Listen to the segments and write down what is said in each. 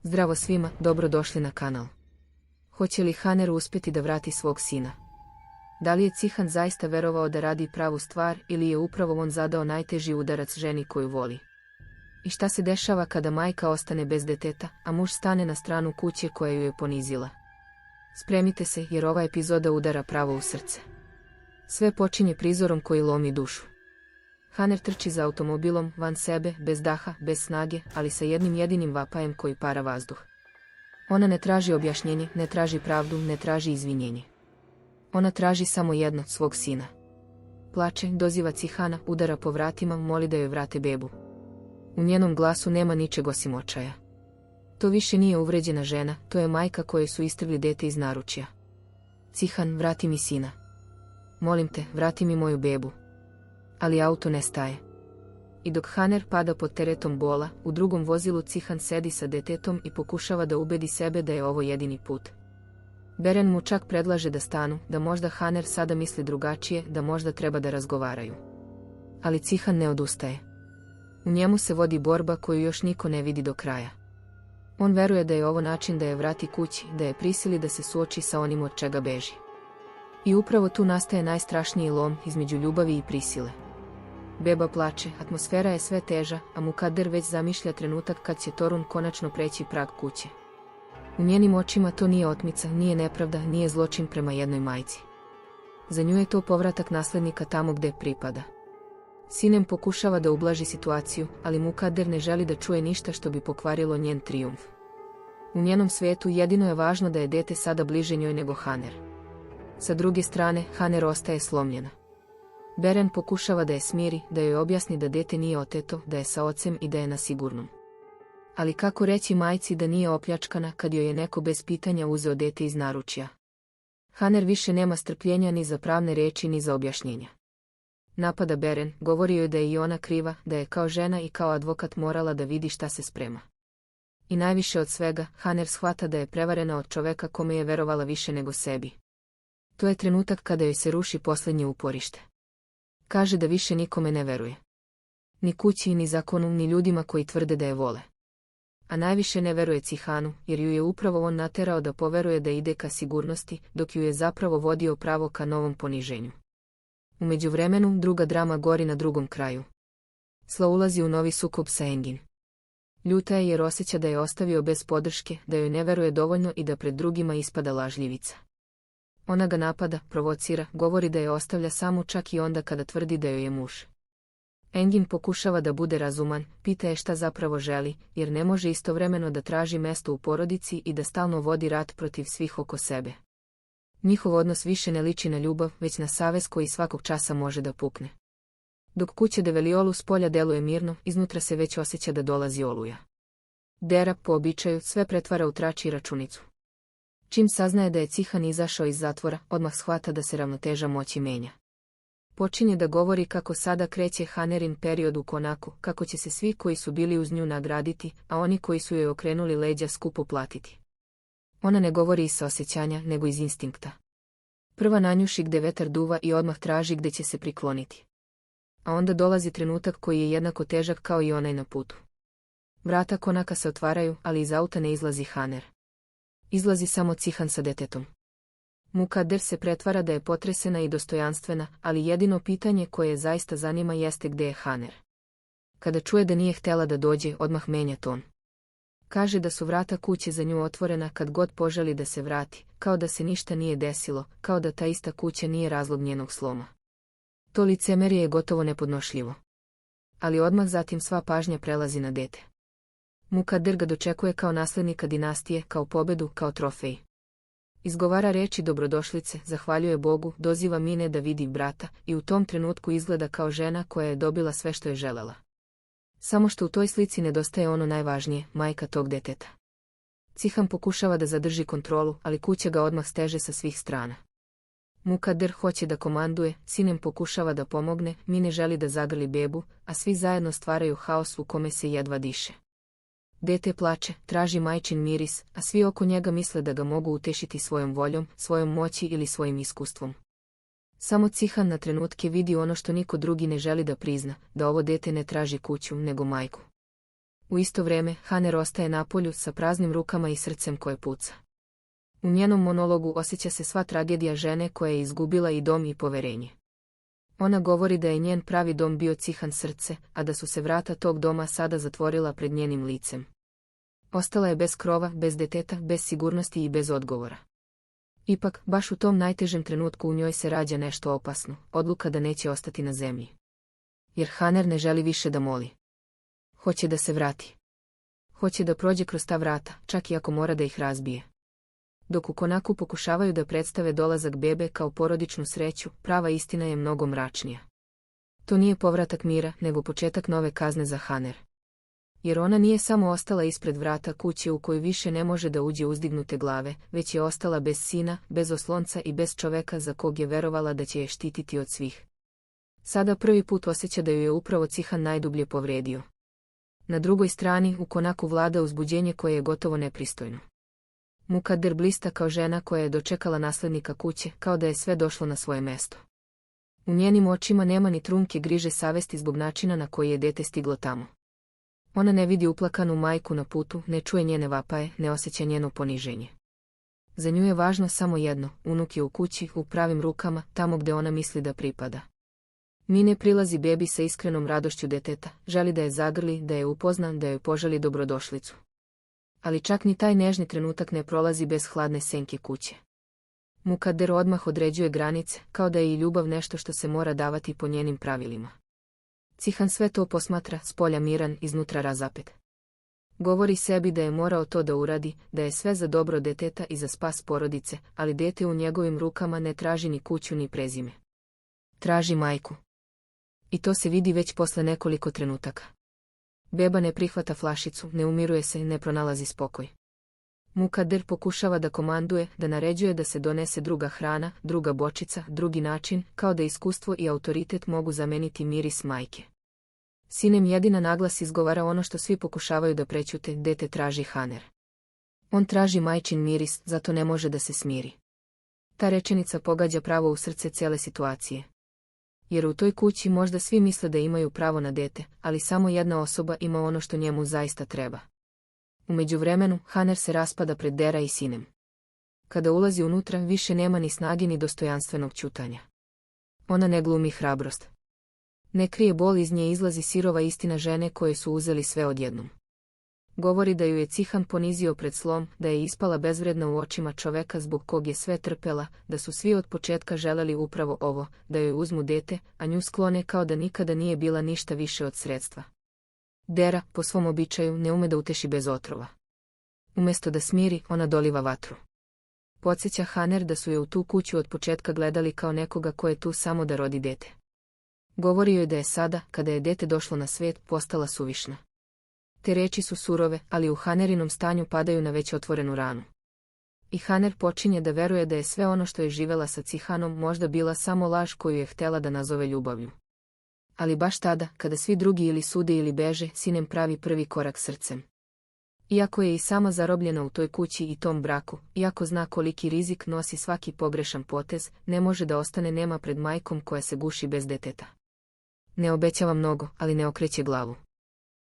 Zdravo svima, dobro došli na kanal. Hoće li Haner uspjeti da vrati svog sina? Da li je Cihan zaista verovao da radi pravu stvar ili je upravo on zadao najteži udarac ženi koju voli? I šta se dešava kada majka ostane bez deteta, a muž stane na stranu kuće koja ju je ponizila? Spremite se jer ova epizoda udara pravo u srce. Sve počinje prizorom koji lomi dušu. Haner trči za automobilom, van sebe, bez daha, bez snage, ali sa jednim jedinim vapajem koji para vazduh. Ona ne traži objašnjenje, ne traži pravdu, ne traži izvinjenje. Ona traži samo jedno, svog sina. Plače, doziva Cihana, udara po vratima, moli da joj vrate bebu. U njenom glasu nema ničeg osim očaja. To više nije uvređena žena, to je majka kojoj su istrgli dete iz naručja. Cihan, vrati mi sina. Molim te, vrati mi moju bebu. Ali auto ne staje. I dok Haner pada pod teretom bola, u drugom vozilu Cihan sedi sa detetom i pokušava da ubedi sebe da je ovo jedini put. Beren mu čak predlaže da stanu, da možda Haner sada misli drugačije, da možda treba da razgovaraju. Ali Cihan ne odustaje. U njemu se vodi borba koju još niko ne vidi do kraja. On veruje da je ovo način da je vrati kući, da je prisili da se suoči sa onim od čega beži. I upravo tu nastaje najstrašniji lom između ljubavi i prisile. Beba plače, atmosfera je sve teža, a Mukader već zamišlja trenutak kad će Torun konačno preći prag kuće. U njenim očima to nije otmica, nije nepravda, nije zločin prema jednoj majci. Za nju je to povratak naslednika tamo gde pripada. Sinem pokušava da ublaži situaciju, ali Mukader ne želi da čuje ništa što bi pokvarilo njen trijumf. U njenom svetu jedino je važno da je dete sada bliže njoj nego Haner. Sa druge strane, Haner ostaje slomljena. Beren pokušava da je smiri, da joj objasni da dete nije oteto, da je sa ocem i da je na sigurnom. Ali kako reći majci da nije opljačkana kad joj je neko bez pitanja uzeo dete iz naručja? Haner više nema strpljenja ni za pravne reči ni za objašnjenja. Napada Beren, govori joj da je i ona kriva, da je kao žena i kao advokat morala da vidi šta se sprema. I najviše od svega, Haner shvata da je prevarena od čoveka kome je verovala više nego sebi. To je trenutak kada joj se ruši posljednje uporište. Kaže da više nikome ne veruje. Ni kući, ni zakonu, ni ljudima koji tvrde da je vole. A najviše ne veruje Cihanu, jer ju je upravo on naterao da poveruje da ide ka sigurnosti, dok ju je zapravo vodio pravo ka novom poniženju. U međuvremenu, druga drama gori na drugom kraju. Sla ulazi u novi sukob sa Engin. Ljuta je jer osjeća da je ostavio bez podrške, da joj ne veruje dovoljno i da pred drugima ispada lažljivica. Ona ga napada, provocira, govori da je ostavlja samu čak i onda kada tvrdi da joj je muž. Engin pokušava da bude razuman, pita je šta zapravo želi, jer ne može istovremeno da traži mesto u porodici i da stalno vodi rat protiv svih oko sebe. Njihov odnos više ne liči na ljubav, već na savez koji svakog časa može da pukne. Dok kuća Develiolu s polja deluje mirno, iznutra se već osjeća da dolazi oluja. Dera, po običaju, sve pretvara u trač i računicu. Čim saznaje da je Cihan izašao iz zatvora, odmah shvata da se ravnoteža moći menja. Počinje da govori kako sada kreće Hanerin period u Konaku, kako će se svi koji su bili uz nju nagraditi, a oni koji su joj okrenuli leđa skupo platiti. Ona ne govori iz saosećanja, nego iz instinkta. Prva nanjuši gde vetar duva i odmah traži gde će se prikloniti. A onda dolazi trenutak koji je jednako težak kao i onaj na putu. Vrata Konaka se otvaraju, ali iz auta ne izlazi Haner. Izlazi samo Cihan sa detetom. Mukader se pretvara da je potresena i dostojanstvena, ali jedino pitanje koje je zaista zanima jeste gde je Haner. Kada čuje da nije htjela da dođe, odmah menja ton. Kaže da su vrata kuće za nju otvorena kad god poželi da se vrati, kao da se ništa nije desilo, kao da ta ista kuća nije razlog njenog sloma. To licemerje je gotovo nepodnošljivo. Ali odmah zatim sva pažnja prelazi na dete. Mukader ga dočekuje kao naslednika dinastije, kao pobedu, kao trofej. Izgovara reči dobrodošlice, zahvaljuje Bogu, doziva Mine da vidi brata i u tom trenutku izgleda kao žena koja je dobila sve što je želela. Samo što u toj slici nedostaje ono najvažnije, majka tog deteta. Cihan pokušava da zadrži kontrolu, ali kuća ga odmah steže sa svih strana. Mukader hoće da komanduje, Sinem pokušava da pomogne, Mine želi da zagrli bebu, a svi zajedno stvaraju haos u kome se jedva diše. Dete plače, traži majčin miris, a svi oko njega misle da ga mogu utešiti svojom voljom, svojom moći ili svojim iskustvom. Samo Cihan na trenutke vidi ono što niko drugi ne želi da prizna, da ovo dete ne traži kuću, nego majku. U isto vrijeme, Haner ostaje na polju sa praznim rukama i srcem koje puca. U njenom monologu osjeća se sva tragedija žene koja je izgubila i dom i poverenje. Ona govori da je njen pravi dom bio Cihan srce, a da su se vrata tog doma sada zatvorila pred njenim licem. Ostala je bez krova, bez deteta, bez sigurnosti i bez odgovora. Ipak, baš u tom najtežem trenutku u njoj se rađa nešto opasno, odluka da neće ostati na zemlji. Jer Haner ne želi više da moli. Hoće da se vrati. Hoće da prođe kroz ta vrata, čak i ako mora da ih razbije. Dok u Konaku pokušavaju da predstave dolazak bebe kao porodičnu sreću, prava istina je mnogo mračnija. To nije povratak mira, nego početak nove kazne za Haner. Jer ona nije samo ostala ispred vrata kuće u koju više ne može da uđe uzdignute glave, već je ostala bez sina, bez oslonca i bez čoveka za kog je verovala da će je štititi od svih. Sada prvi put osjeća da ju je upravo Cihan najdublje povredio. Na drugoj strani u Konaku vlada uzbuđenje koje je gotovo nepristojno. Mukader blista kao žena koja je dočekala naslednika kuće, kao da je sve došlo na svoje mesto. U njenim očima nema ni trunke griže savesti zbog načina na koji je dete stiglo tamo. Ona ne vidi uplakanu majku na putu, ne čuje njene vapaje, ne osjeća njeno poniženje. Za nju je važno samo jedno, unuk je u kući, u pravim rukama, tamo gde ona misli da pripada. Mine prilazi bebi sa iskrenom radošću deteta, želi da je zagrli, da je upozna, da joj poželi dobrodošlicu. Ali čak ni taj nežni trenutak ne prolazi bez hladne senke kuće. Mukader odmah određuje granice, kao da je i ljubav nešto što se mora davati po njenim pravilima. Cihan sve to posmatra, spolja miran, iznutra razapet. Govori sebi da je morao to da uradi, da je sve za dobro deteta i za spas porodice, ali dete u njegovim rukama ne traži ni kuću ni prezime. Traži majku. I to se vidi već posle nekoliko trenutaka. Beba ne prihvata flašicu, ne umiruje se, ne pronalazi spokoj. Mukader pokušava da komanduje, da naređuje da se donese druga hrana, druga bočica, drugi način, kao da iskustvo i autoritet mogu zameniti miris majke. Sinem jedina naglas izgovara ono što svi pokušavaju da prećute, dete traži Haner. On traži majčin miris, zato ne može da se smiri. Ta rečenica pogađa pravo u srce cele situacije. Jer u toj kući možda svi misle da imaju pravo na dete, ali samo jedna osoba ima ono što njemu zaista treba. U međuvremenu, Haner se raspada pred Dera i Sinem. Kada ulazi unutra, više nema ni snage ni dostojanstvenog ćutanja. Ona ne glumi hrabrost. Ne krije bol, iz nje izlazi sirova istina žene koje su uzeli sve odjednom. Govori da ju je Cihan ponizio pred slom, da je ispala bezvredna u očima čoveka zbog kog je sve trpela, da su svi od početka želeli upravo ovo, da joj uzmu dete, a nju sklone kao da nikada nije bila ništa više od sredstva. Dera, po svom običaju, ne ume da uteši bez otrova. Umjesto da smiri, ona doliva vatru. Podsjeća Haner da su je u tu kuću od početka gledali kao nekoga ko je tu samo da rodi dete. Govori joj da je sada, kada je dete došlo na svijet, postala suvišna. Te reči su surove, ali u Hanerinom stanju padaju na već otvorenu ranu. I Haner počinje da veruje da je sve ono što je živela sa Cihanom možda bila samo laž koju je htela da nazove ljubavlju. Ali baš tada, kada svi drugi ili sude ili beže, Sinem pravi prvi korak srcem. Iako je i sama zarobljena u toj kući i tom braku, iako zna koliki rizik nosi svaki pogrešan potez, ne može da ostane nema pred majkom koja se guši bez deteta. Ne obećava mnogo, ali ne okreće glavu.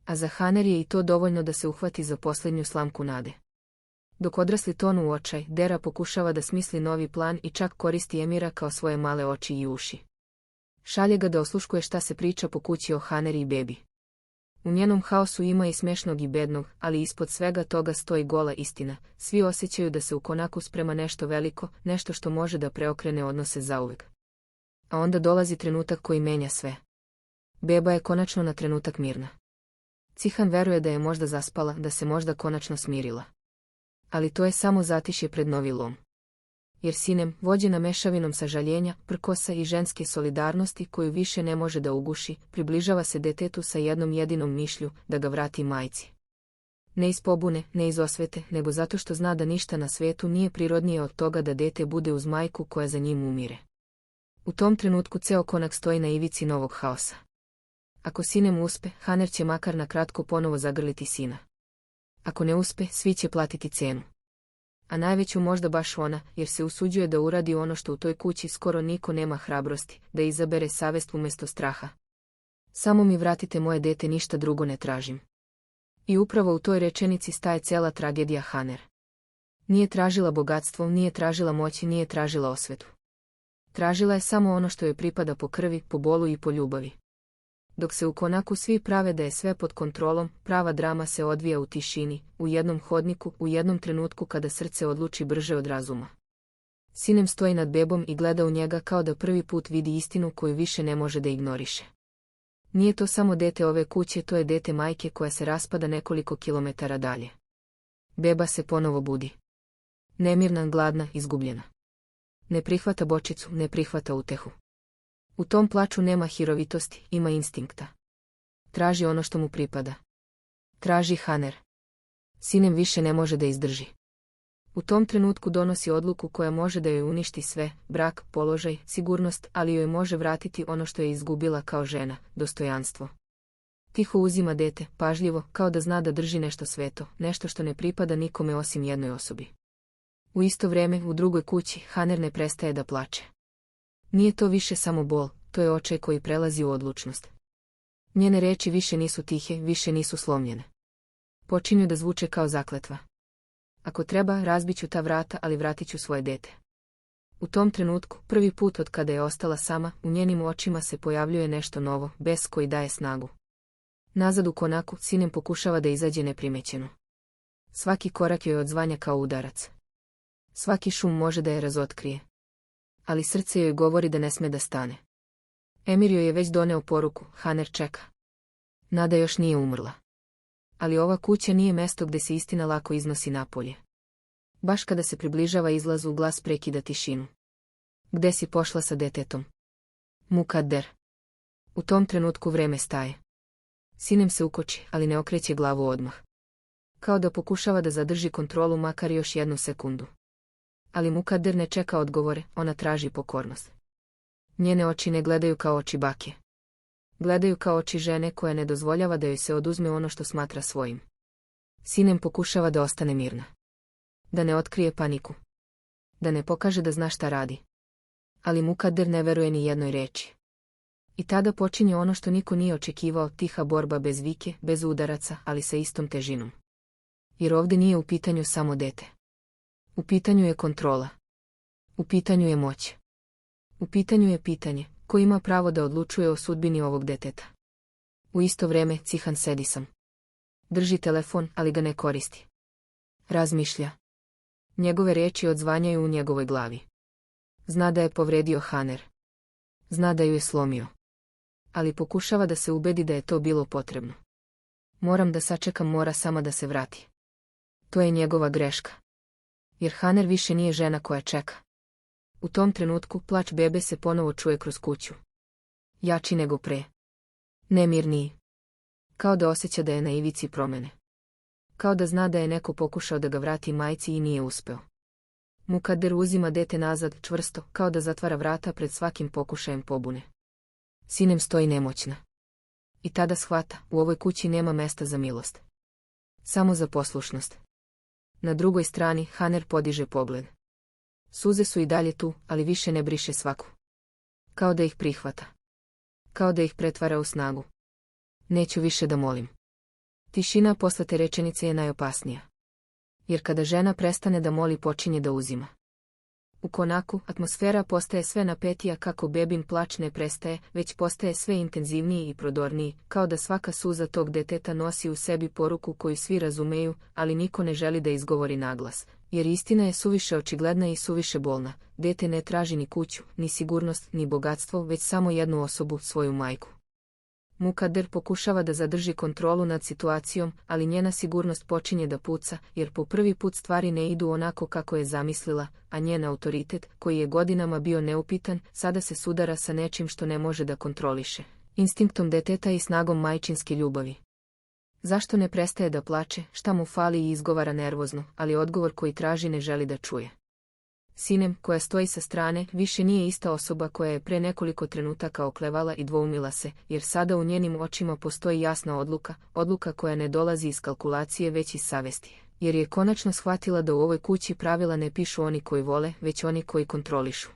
A za Haner je i to dovoljno da se uhvati za posljednju slamku nade. Dok odrasli tonu u očaj, Dera pokušava da smisli novi plan i čak koristi Emira kao svoje male oči i uši. Šalje ga da osluškuje šta se priča po kući o Haneri i bebi. U njenom haosu ima i smešnog i bednog, ali ispod svega toga stoji gola istina. Svi osjećaju da se u Konaku sprema nešto veliko, nešto što može da preokrene odnose zauvek. A onda dolazi trenutak koji menja sve. Beba je konačno na trenutak mirna. Cihan veruje da je možda zaspala, da se možda konačno smirila. Ali to je samo zatišje pred novi lom. Jer Sinem, vođena mešavinom sažaljenja, prkosa i ženske solidarnosti koju više ne može da uguši, približava se detetu sa jednom jedinom mišlju, da ga vrati majci. Ne iz pobune, ne iz osvete, nego zato što zna da ništa na svetu nije prirodnije od toga da dete bude uz majku koja za njim umire. U tom trenutku ceo Konak stoji na ivici novog haosa. Ako Sinem uspe, Haner će makar na kratko ponovo zagrliti sina. Ako ne uspe, svi će platiti cenu. A najveću možda baš ona, jer se usuđuje da uradi ono što u toj kući skoro niko nema hrabrosti, da izabere savest umjesto straha. Samo mi vratite moje dete, ništa drugo ne tražim. I upravo u toj rečenici staje cela tragedija Haner. Nije tražila bogatstvo, nije tražila moći, nije tražila osvetu. Tražila je samo ono što joj pripada po krvi, po bolu i po ljubavi. Dok se u Konaku svi prave da je sve pod kontrolom, prava drama se odvija u tišini, u jednom hodniku, u jednom trenutku kada srce odluči brže od razuma. Sinem stoji nad bebom i gleda u njega kao da prvi put vidi istinu koju više ne može da ignoriše. Nije to samo dete ove kuće, to je dete majke koja se raspada nekoliko kilometara dalje. Beba se ponovo budi. Nemirna, gladna, izgubljena. Ne prihvata bočicu, ne prihvata utehu. U tom plaču nema hirovitosti, ima instinkta. Traži ono što mu pripada. Traži Haner. Sinem više ne može da izdrži. U tom trenutku donosi odluku koja može da joj uništi sve, brak, položaj, sigurnost, ali joj može vratiti ono što je izgubila kao žena, dostojanstvo. Tiho uzima dete, pažljivo, kao da zna da drži nešto sveto, nešto što ne pripada nikome osim jednoj osobi. U isto vrijeme, u drugoj kući, Haner ne prestaje da plače. Nije to više samo bol, to je očaj koji prelazi u odlučnost. Njene reči više nisu tihe, više nisu slomljene. Počinju da zvuče kao zakletva. Ako treba, razbit ću ta vrata, ali vratit ću svoje dete. U tom trenutku, prvi put od kada je ostala sama, u njenim očima se pojavljuje nešto novo, bes koji daje snagu. Nazad u Konaku, Sinem pokušava da izađe neprimećeno. Svaki korak joj odzvanja kao udarac. Svaki šum može da je razotkrije. Ali srce joj govori da ne sme da stane. Emir joj je već doneo poruku, Haner čeka. Nada još nije umrla. Ali ova kuća nije mesto gde se istina lako iznosi napolje. Baš kada se približava izlazu, glas prekida tišinu. Gde si pošla sa detetom? Mukadder. U tom trenutku vreme staje. Sinem se ukoči, ali ne okreće glavu odmah. Kao da pokušava da zadrži kontrolu makar još jednu sekundu. Ali Mukadder ne čeka odgovore, ona traži pokornost. Njene oči ne gledaju kao oči bake. Gledaju kao oči žene koja ne dozvoljava da joj se oduzme ono što smatra svojim. Sinem pokušava da ostane mirna. Da ne otkrije paniku. Da ne pokaže da zna šta radi. Ali Mukadder ne veruje ni jednoj reči. I tada počinje ono što niko nije očekivao, tiha borba bez vike, bez udaraca, ali sa istom težinom. Jer ovdje nije u pitanju samo dete. U pitanju je kontrola. U pitanju je moć. U pitanju je pitanje, ko ima pravo da odlučuje o sudbini ovog deteta. U isto vrijeme Cihan sedi sam. Drži telefon, ali ga ne koristi. Razmišlja. Njegove riječi odzvanjaju u njegovoj glavi. Zna da je povredio Haner. Zna da ju je slomio. Ali pokušava da se ubedi da je to bilo potrebno. Moram da sačekam, mora sama da se vrati. To je njegova greška. Jer Haner više nije žena koja čeka. U tom trenutku plač bebe se ponovo čuje kroz kuću. Jači nego pre. Nemirniji. Kao da osjeća da je na ivici promene. Kao da zna da je neko pokušao da ga vrati majci i nije uspeo. Mukadder uzima dete nazad, čvrsto, kao da zatvara vrata pred svakim pokušajem pobune. Sinem stoji nemoćna. I tada shvata, u ovoj kući nema mesta za milost. Samo za poslušnost. Na drugoj strani Haner podiže pogled. Suze su i dalje tu, ali više ne briše svaku. Kao da ih prihvata. Kao da ih pretvara u snagu. Neću više da molim. Tišina posle te rečenice je najopasnija. Jer kada žena prestane da moli, počinje da uzima. U Konaku atmosfera postaje sve napetija, kako bebin plač ne prestaje, već postaje sve intenzivniji i prodorniji, kao da svaka suza tog deteta nosi u sebi poruku koju svi razumeju, ali niko ne želi da izgovori naglas. Jer istina je suviše očigledna i suviše bolna. Dete ne traži ni kuću, ni sigurnost, ni bogatstvo, već samo jednu osobu, svoju majku. Mukadder pokušava da zadrži kontrolu nad situacijom, ali njena sigurnost počinje da puca, jer po prvi put stvari ne idu onako kako je zamislila, a njen autoritet, koji je godinama bio neupitan, sada se sudara sa nečim što ne može da kontroliše. Instinktom deteta i snagom majčinske ljubavi. Zašto ne prestaje da plače, šta mu fali i izgovara nervozno, ali odgovor koji traži ne želi da čuje. Sinem, koja stoji sa strane, više nije ista osoba koja je pre nekoliko trenutaka oklevala i dvoumila se, jer sada u njenim očima postoji jasna odluka koja ne dolazi iz kalkulacije već iz savesti, jer je konačno shvatila da u ovoj kući pravila ne pišu oni koji vole, već oni koji kontrolišu.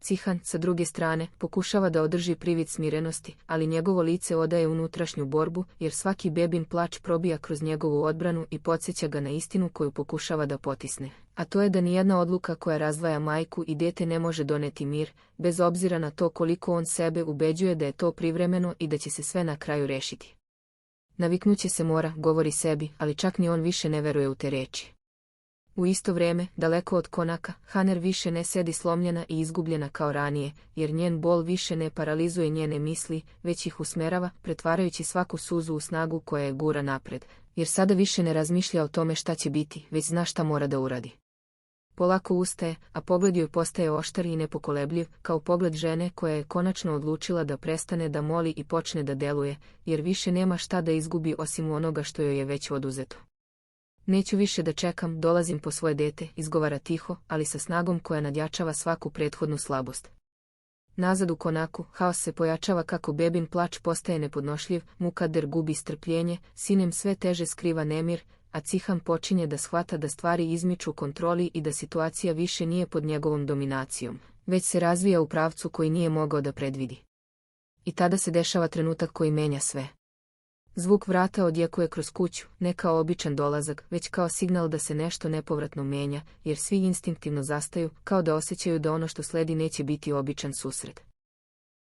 Cihan, sa druge strane, pokušava da održi privid smirenosti, ali njegovo lice odaje unutrašnju borbu, jer svaki bebin plač probija kroz njegovu odbranu i podsjeća ga na istinu koju pokušava da potisne. A to je da nijedna odluka koja razdvaja majku i dete ne može doneti mir, bez obzira na to koliko on sebe ubeđuje da je to privremeno i da će se sve na kraju rešiti. Naviknuće se mora, govori sebi, ali čak ni on više ne veruje u te reči. U isto vrijeme, daleko od konaka, Haner više ne sedi slomljena i izgubljena kao ranije, jer njen bol više ne paralizuje njene misli, već ih usmerava, pretvarajući svaku suzu u snagu koja je gura napred, jer sada više ne razmišlja o tome šta će biti, već zna šta mora da uradi. Polako ustaje, a pogled joj postaje oštar i nepokolebljiv, kao pogled žene koja je konačno odlučila da prestane da moli i počne da deluje, jer više nema šta da izgubi osim onoga što joj je već oduzeto. Neću više da čekam, dolazim po svoje dete, izgovara tiho, ali sa snagom koja nadjačava svaku prethodnu slabost. Nazad u konaku, haos se pojačava kako bebin plač postaje nepodnošljiv, Mukader gubi strpljenje, Sinem sve teže skriva nemir, a Cihan počinje da shvata da stvari izmiču kontroli i da situacija više nije pod njegovom dominacijom, već se razvija u pravcu koji nije mogao da predvidi. I tada se dešava trenutak koji menja sve. Zvuk vrata odjekuje kroz kuću, ne kao običan dolazak, već kao signal da se nešto nepovratno menja, jer svi instinktivno zastaju, kao da osjećaju da ono što sledi neće biti običan susret.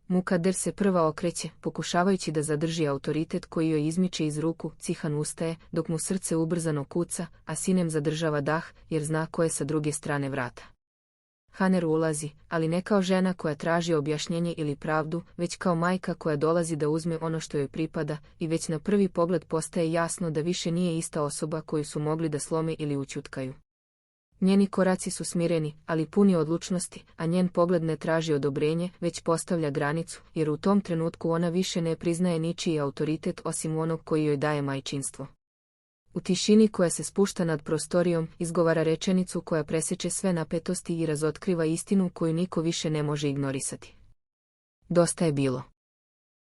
Mukader se prva okreće, pokušavajući da zadrži autoritet koji joj izmiče iz ruku. Cihan ustaje, dok mu srce ubrzano kuca, a Sinem zadržava dah, jer zna ko je sa druge strane vrata. Haner ulazi, ali ne kao žena koja traži objašnjenje ili pravdu, već kao majka koja dolazi da uzme ono što joj pripada, i već na prvi pogled postaje jasno da više nije ista osoba koju su mogli da slome ili ućutkaju. Njeni koraci su smireni, ali puni odlučnosti, a njen pogled ne traži odobrenje, već postavlja granicu, jer u tom trenutku ona više ne priznaje ničiji autoritet osim onog koji joj daje majčinstvo. U tišini koja se spušta nad prostorijom, izgovara rečenicu koja preseče sve napetosti i razotkriva istinu koju niko više ne može ignorisati. Dosta je bilo.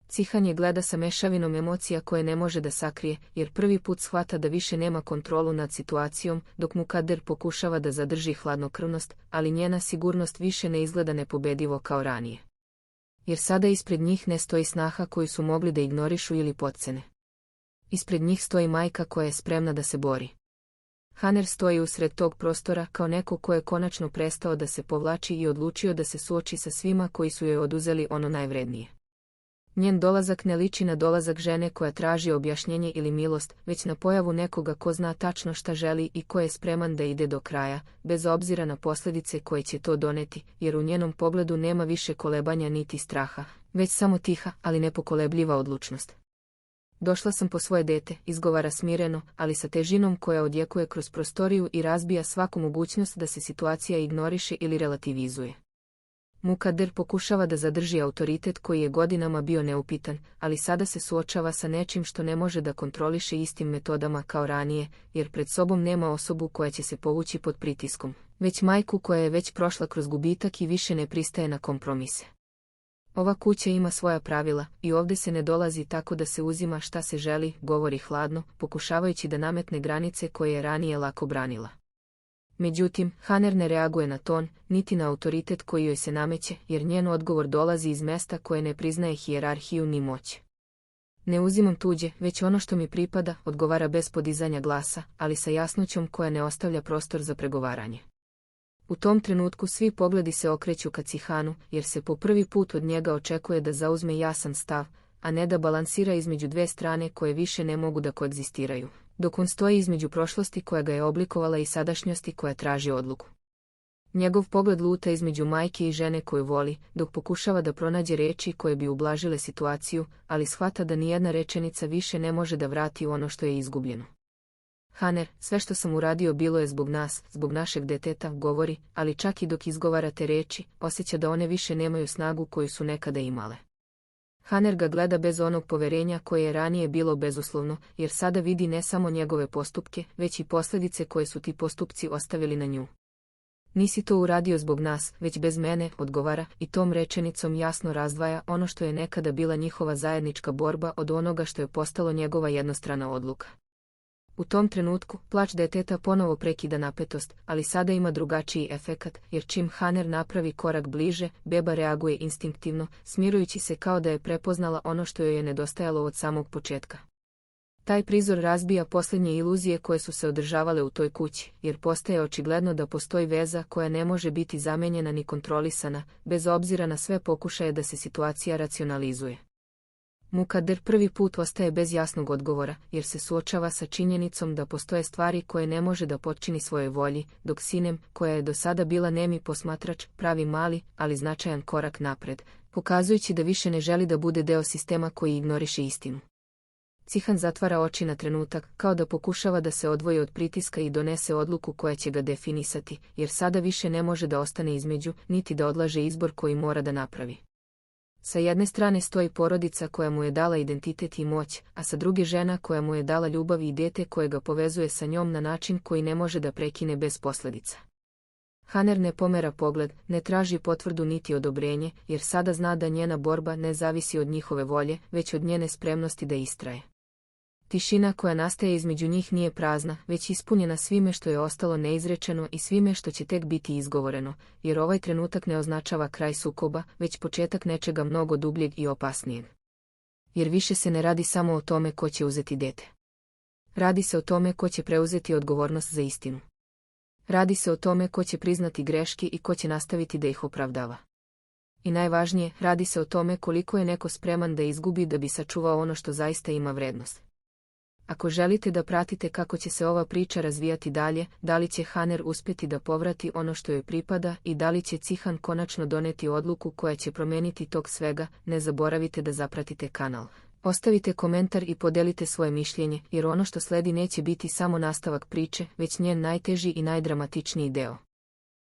Cihan je gleda sa mešavinom emocija koje ne može da sakrije, jer prvi put shvata da više nema kontrolu nad situacijom, dok Mukader pokušava da zadrži hladnokrvnost, ali njena sigurnost više ne izgleda nepobedivo kao ranije. Jer sada ispred njih ne stoji snaha koju su mogli da ignorišu ili potcene. Ispred njih stoji majka koja je spremna da se bori. Haner stoji usred tog prostora kao neko ko je konačno prestao da se povlači i odlučio da se suoči sa svima koji su joj oduzeli ono najvrednije. Njen dolazak ne liči na dolazak žene koja traži objašnjenje ili milost, već na pojavu nekoga ko zna tačno šta želi i ko je spreman da ide do kraja, bez obzira na posljedice koje će to doneti, jer u njenom pogledu nema više kolebanja niti straha, već samo tiha, ali nepokolebljiva odlučnost. Došla sam po svoje dete, izgovara smireno, ali sa težinom koja odjekuje kroz prostoriju i razbija svaku mogućnost da se situacija ignoriše ili relativizuje. Mukader pokušava da zadrži autoritet koji je godinama bio neupitan, ali sada se suočava sa nečim što ne može da kontroliše istim metodama kao ranije, jer pred sobom nema osobu koja će se povući pod pritiskom, već majku koja je već prošla kroz gubitak i više ne pristaje na kompromise. Ova kuća ima svoja pravila i ovdje se ne dolazi tako da se uzima šta se želi, govori hladno, pokušavajući da nametne granice koje je ranije lako branila. Međutim, Haner ne reaguje na ton, niti na autoritet koji joj se nameće, jer njen odgovor dolazi iz mesta koje ne priznaje hijerarhiju ni moć. Ne uzimam tuđe, već ono što mi pripada, odgovara bez podizanja glasa, ali sa jasnoćom koja ne ostavlja prostor za pregovaranje. U tom trenutku svi pogledi se okreću ka Cihanu, jer se po prvi put od njega očekuje da zauzme jasan stav, a ne da balansira između dve strane koje više ne mogu da koegzistiraju, dok on stoji između prošlosti koja ga je oblikovala i sadašnjosti koja traži odluku. Njegov pogled luta između majke i žene koju voli, dok pokušava da pronađe reči koje bi ublažile situaciju, ali shvata da nijedna rečenica više ne može da vrati ono što je izgubljeno. Haner, sve što sam uradio bilo je zbog nas, zbog našeg deteta, govori, ali čak i dok izgovara te reči, osjeća da one više nemaju snagu koju su nekada imale. Haner ga gleda bez onog poverenja koje je ranije bilo bezuslovno, jer sada vidi ne samo njegove postupke, već i posljedice koje su ti postupci ostavili na nju. Nisi to uradio zbog nas, već bez mene, odgovara, i tom rečenicom jasno razdvaja ono što je nekada bila njihova zajednička borba od onoga što je postalo njegova jednostrana odluka. U tom trenutku, plač deteta ponovo prekida napetost, ali sada ima drugačiji efekat, jer čim Haner napravi korak bliže, beba reaguje instinktivno, smirujući se kao da je prepoznala ono što joj je nedostajalo od samog početka. Taj prizor razbija posljednje iluzije koje su se održavale u toj kući, jer postaje očigledno da postoji veza koja ne može biti zamenjena ni kontrolisana, bez obzira na sve pokušaje da se situacija racionalizuje. Mukader prvi put ostaje bez jasnog odgovora, jer se suočava sa činjenicom da postoje stvari koje ne može da potčini svojoj volji, dok Sinem, koja je do sada bila nemi posmatrač, pravi mali, ali značajan korak napred, pokazujući da više ne želi da bude deo sistema koji ignoriše istinu. Cihan zatvara oči na trenutak, kao da pokušava da se odvoji od pritiska i donese odluku koja će ga definisati, jer sada više ne može da ostane između, niti da odlaže izbor koji mora da napravi. Sa jedne strane stoji porodica koja mu je dala identitet i moć, a sa druge žena koja mu je dala ljubav i dijete koje ga povezuje sa njom na način koji ne može da prekine bez posljedica. Haner ne pomera pogled, ne traži potvrdu niti odobrenje, jer sada zna da njena borba ne zavisi od njihove volje, već od njene spremnosti da istraje. Tišina koja nastaje između njih nije prazna, već ispunjena svime što je ostalo neizrečeno i svime što će tek biti izgovoreno, jer ovaj trenutak ne označava kraj sukoba, već početak nečega mnogo dubljeg i opasnijeg. Jer više se ne radi samo o tome ko će uzeti dete. Radi se o tome ko će preuzeti odgovornost za istinu. Radi se o tome ko će priznati greške i ko će nastaviti da ih opravdava. I najvažnije, radi se o tome koliko je neko spreman da izgubi da bi sačuvao ono što zaista ima vrednost. Ako želite da pratite kako će se ova priča razvijati dalje, da li će Haner uspjeti da povrati ono što joj pripada i da li će Cihan konačno doneti odluku koja će promeniti tok svega, ne zaboravite da zapratite kanal. Ostavite komentar i podelite svoje mišljenje, jer ono što sledi neće biti samo nastavak priče, već njen najteži i najdramatičniji deo.